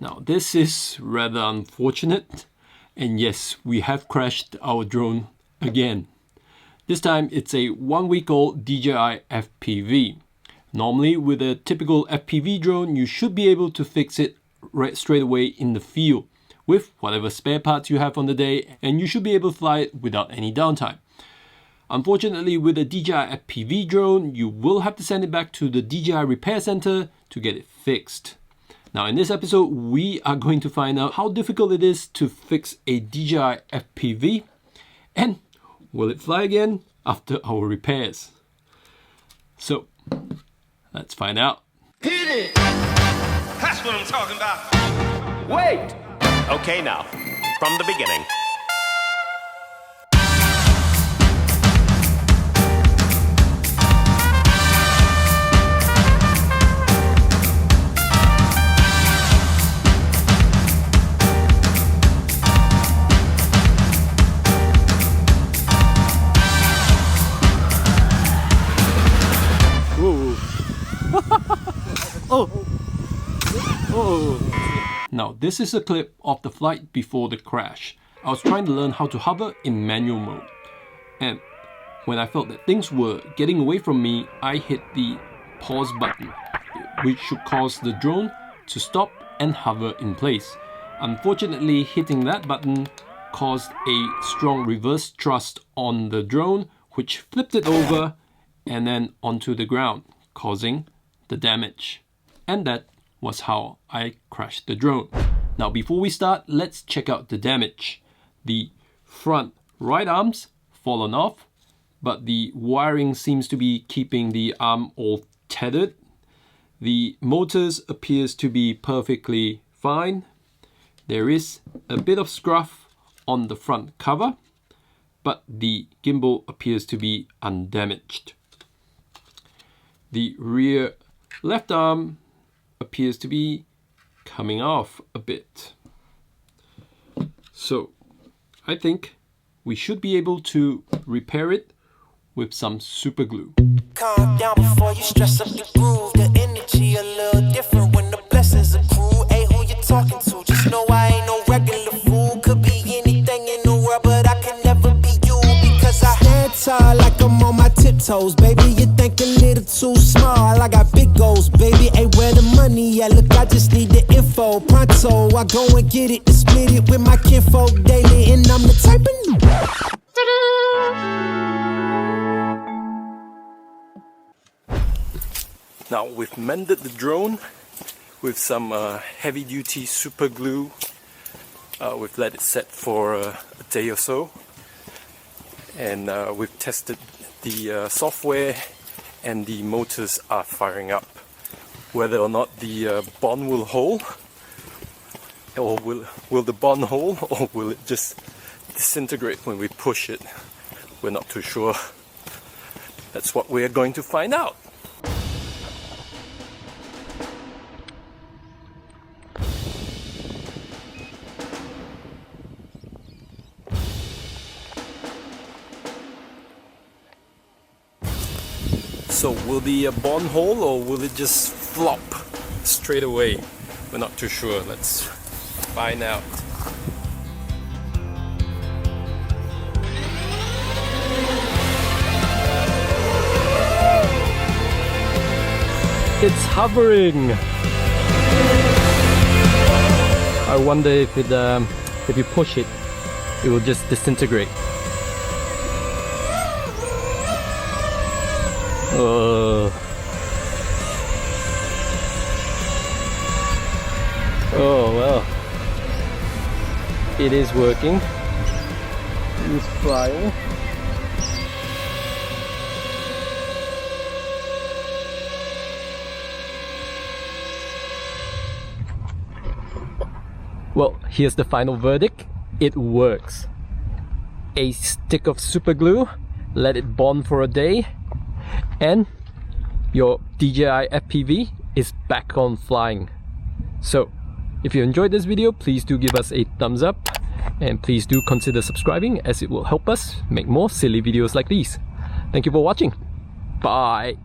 Now this is rather unfortunate, and yes, we have crashed our drone again. This time it's a 1-week-old DJI FPV. Normally with a typical FPV drone, you should be able to fix it right straight away in the field with whatever spare parts you have on the day, and you should be able to fly it without any downtime. Unfortunately, with a DJI FPV drone, you will have to send it back to the DJI repair center to get it fixed. Now in this episode, we are going to find out how difficult it is to fix a DJI FPV, and will it fly again after our repairs? So, let's find out. Hit it! That's what I'm talking about. Wait! Okay, now, from the beginning. Now this is a clip of the flight before the crash. I was trying to learn how to hover in manual mode, and when I felt that things were getting away from me, I hit the pause button, which should cause the drone to stop and hover in place. Unfortunately, hitting that button caused a strong reverse thrust on the drone, which flipped it over and then onto the ground, causing the damage. And that was how I crashed the drone. Now before we start, let's check out the damage. The front right arm's fallen off, but the wiring seems to be keeping the arm all tethered. The motors appears to be perfectly fine. There is a bit of scuff on the front cover, but the gimbal appears to be undamaged. The rear left arm appears to be coming off a bit. So I think we should be able to repair it with some super glue. Calm down before you stress up the groove. The energy a little different when the blessings accrue. Hey, who you talking to? Just know I ain't no regular fool. Could be anything in the world, but I can never be you, because I stand tall like I'm on my tiptoes. Baby, you think a little too small. I got big goals, baby. Hey, where the money at? Look, I just need the info. Pronto, I go and get it, to split it with my kinfolk daily, and I'm the type of Now we've mended the drone with some heavy-duty super glue. We've let it set for a day or so, and we've tested the software, and the motors are firing up. Whether or not the bond will hold, or will the bond hold, or will it just disintegrate when we push it, we're not too sure. That's what we're going to find out. So will the bond hold, or will it just flop straight away? We're not too sure. Let's find out. It's hovering. I wonder if you push it, it will just disintegrate. Oh well, it is working. It's flying. Well, here's the final verdict. It works. A stick of super glue, let it bond for a day, and your DJI FPV is back on flying. So if you enjoyed this video, please do give us a thumbs up, and please do consider subscribing, as it will help us make more silly videos like these. Thank you for watching. Bye.